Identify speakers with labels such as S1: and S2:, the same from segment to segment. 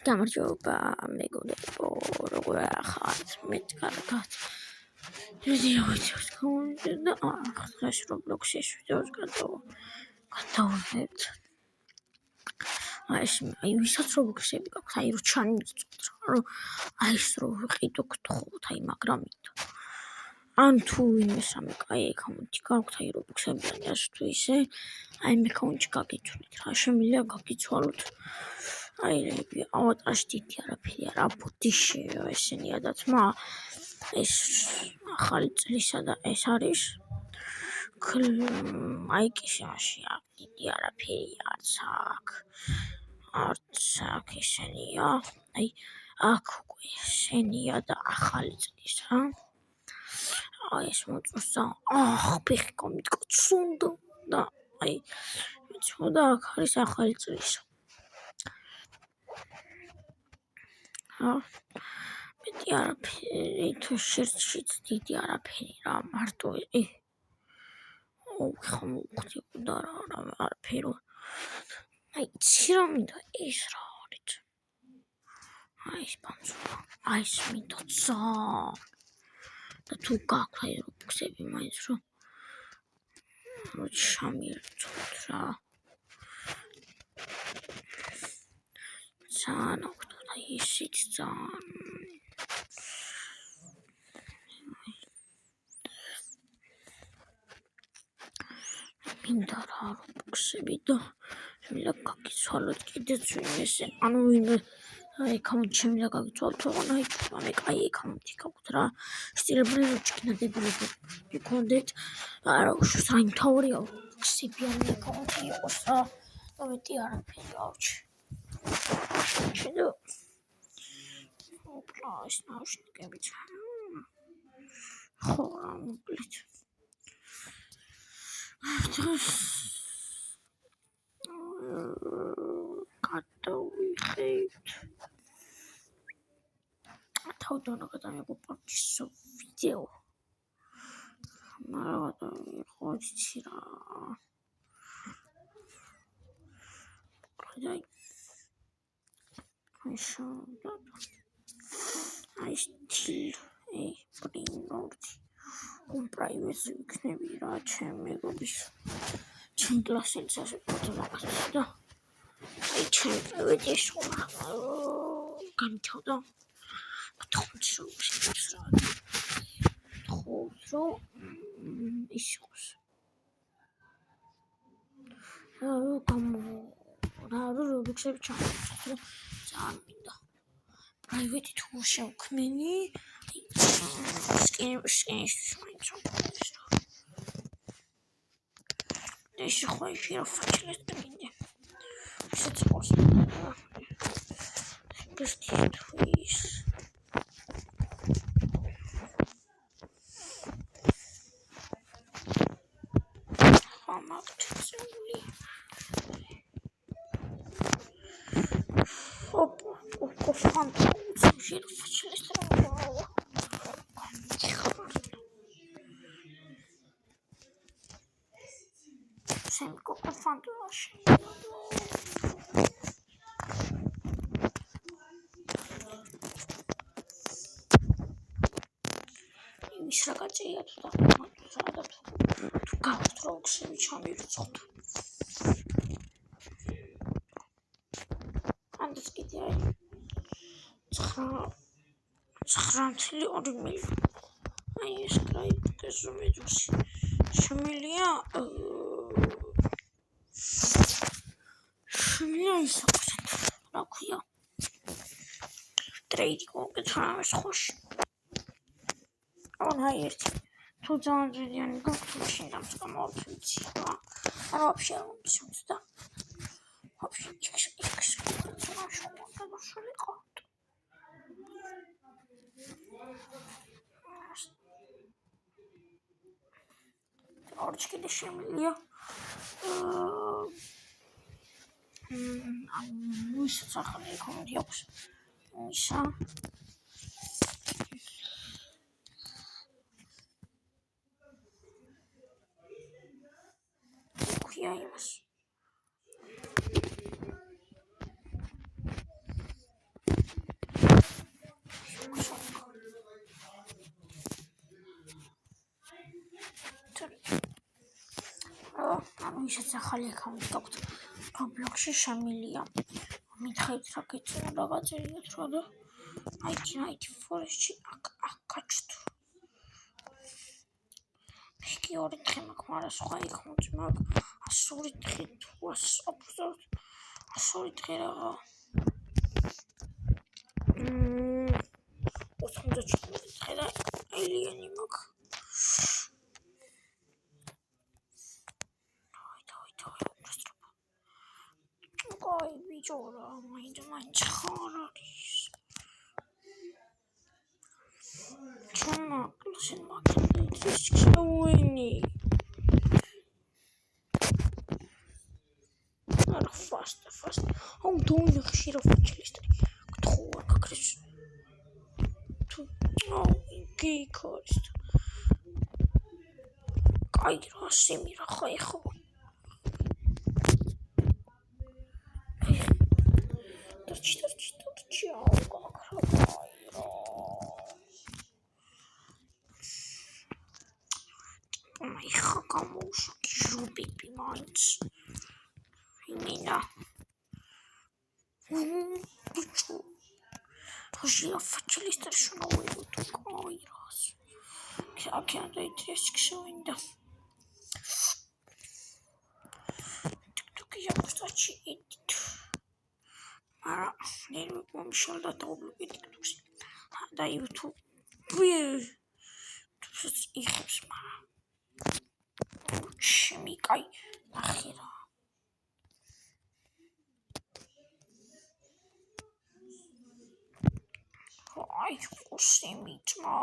S1: გამარჯობა მეგობრებო, როგორ ახართ? მეც კარგად. ვიდეო და დღეს Roblox-ში ვიდეოს გადავიღებთ. აი ვისაც Roblox-ები გაქვთ, აი რო ჩამიწოთ რა, ეს რო ვიყიდოთ ხოლმე, აი მაგრამ ან თუ ვინმე სამი კაი აკაუნტი გაქვთ, აი Roblox-ები თუ ისე, აი მე აკაუნტში გაგიცვლით რა, შემიძლია გაგიცვალოთ. აი ავატარში დიდი არაფერი არა, ბოდიში ესენია და თმა ეს ახალი წლისა და ეს არის აი კი შემაში დიდი არაფერი არც აქ ესენია, აი აქ უკვე ესენია და ახალი წლის რა. აი ეს მოწონს და ფეხი გამიტკოცუნდა და აი მეცოდა აქ არის ახალი წლისა. მეტი არაფერი თუ შერჩიც დიდი არაფერი რა, მარტო ხმუქდება რა არაფერი. აი იცი რა მინდა ეს რა არის. აი ეს პანცურა, აი ეს მინდა და თუ გაქვთ აი Roblox-ები მაინც რომ ჩამიერწოთ რა. ძალიან აქვთ აი ისიც ძალიან მინდა რა Roblox-ები და შემიძლია გაგიცვალოთ კიდეც ვინმესე, ანუ ვინმე აკაუნტი შემიძლია გაგიცვალოთ, თორემ აი კაი აკაუნტი გაქვთ რა, სტილებული როჭკინადებულები გქონდეთ, არა უშავს აი მთავარია Roblox-ებიანი აკაუნტი იყოს რა და მეტი არაფერი ავჩი. შედა ოპლა ეს ნაუშნიკებიც ხო რა მოკლედ გადავიხეთ თავდანა გადამეგვიყვართ ვიდეო მაგრამ ხოჩი რა აი აი სტილ პრინორდი პრაივესი ვიქნები რა ჩემ მეგობის ჩემ კლასელს ფოტომაგაცი და აი ჩემ პრაივეტის განთავდა თხოვს რომ ის იყოს რა Roblox-ები ჩამოვიწყო ძალიან მინდა პრაივეტი თუ შევქმენი სკენისთვის მაინც ეს ხო ფაჩლეთ მინდა ისიც ყოს გასტის ხამაკცული ოპ ფანტაზია ფაჩლეთ Coco Fantoche. ის რაღაცეა თუ გაქვთ Roblox-ები ჩამივიწყოთ. ანდაც კიდე აი 9.2 მილიონი. აი ეს კრაიბუკეს რომ ეძოსი შემილია ისაკს რა ქვია ტრეიდი გაკეთება ეს ხოში აი ერთი თუ ძალიან ძვირიანი გაქვთ შინდამს გამოვიცი რა არა ვაფშე არ მომწონს და ვაფშე ორჩ კიდე შემილია ვისაც ახალი აკაუნტი აქვს ისა ქვია იმას ვისაც ახალი აკაუნტი გაქვთ Roblox-ში შემილია. მითხარით რა გეცნო და გაწერიათ რა და IT Forest-ში აქ გაჩვთ. კი 2 დღე მაქვს, მაგრამ სხვა აკაუნტი მაქვს 102 დღე თუ 102 დღე რაღა. 97 დღე და ელიანი მაქვს. Ой, ბიჭორა, მაინც ხარ არის. ჩონა, შენ მაგის შევინი. არა, fast. აუ, დოინახ შიროფაჩლისტრი. გთხოვარ, გაქრეს. თუ, აუ, გიქორისტ. კაი რა სიმი რა ხაი ხო. Torci, auu, gakra. Mai ხაკამოუშო ჯუბიპი მაინც. იმინა. ბიჭო. ჟირაფაჩლისტრი შუნა ვიდო კაი რას. აქეან დაიძრეს შევინდა. ტიკტოკი აპოსტაჩი ედით. არა, ნერვი მომშალდა დაублოკი ტიკტოქში. და YouTube. იხებს მაგრამ. ჩემი კაი, ნახე რა. აი, ხოსემი ძმა.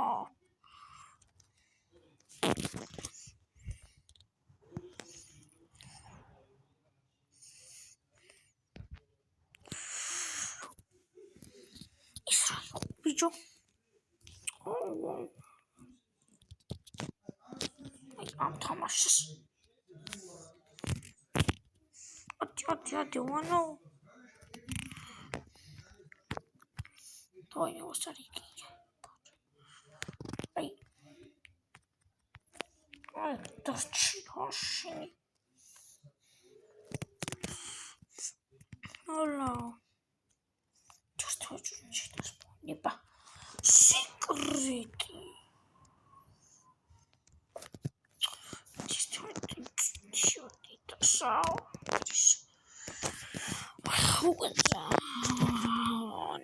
S1: ის რა იყო, ბიჭო? აი, ამ თამაშს. Ati, wano. Toi ne ostari ki. Ai, torci hoshi. Hola. Just watch this nipa. Secret. Just shoot it so. Хугаза.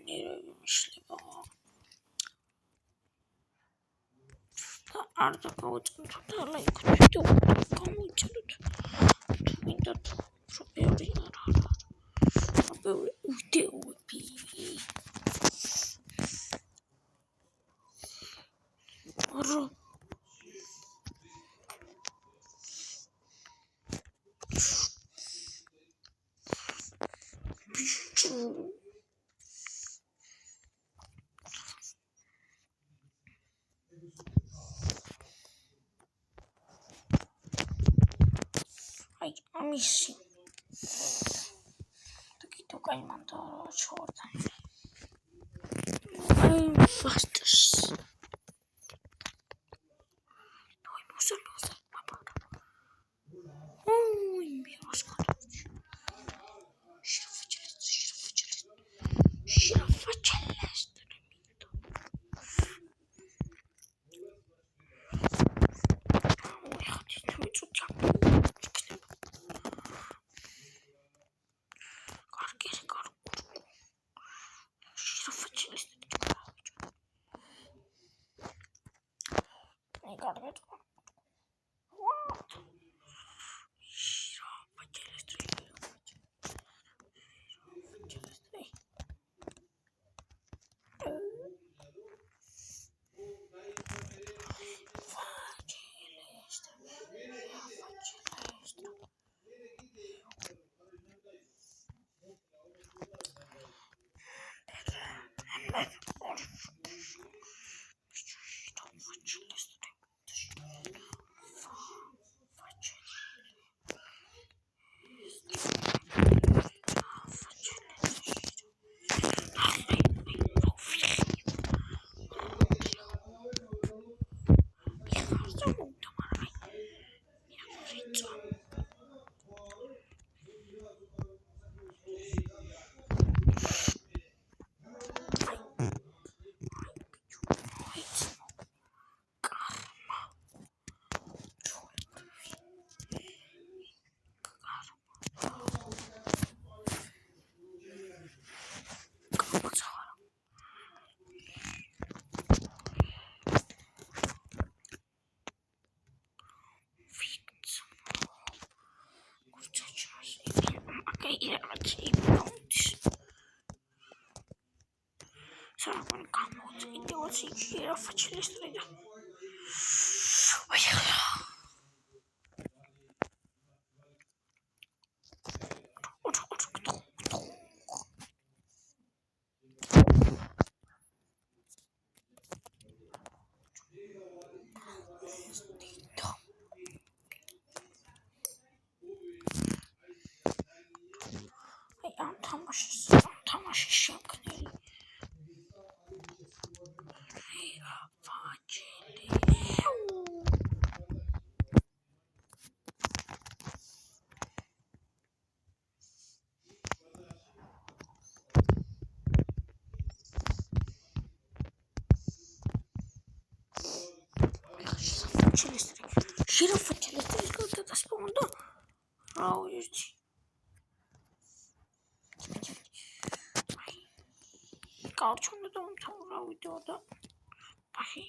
S1: Не мишлება. Арда გავუწევთ და ლაიქ ვიდეო გამოიწეროთ. თუ მინდა პრობლემები არა. ვიდეოები. არა. Ai, amici. Taki to kaj mam to czwarta. Fastas. Oj, muszę. Oj, mi rozkładać. Şirafaçelest. Ой, хотите вы что там? Şirafaçelest. მოცახარა. Kurczę, okej, raczej bądź. Sarabon kamot, idiocji, girafa, czyli stryda. ამ თამაში შემქმნელი ჟირაფა ჩელესტრის გადასპონდა რა ვიცი კარჩუნდა და მომთავრა ვიდეო და აი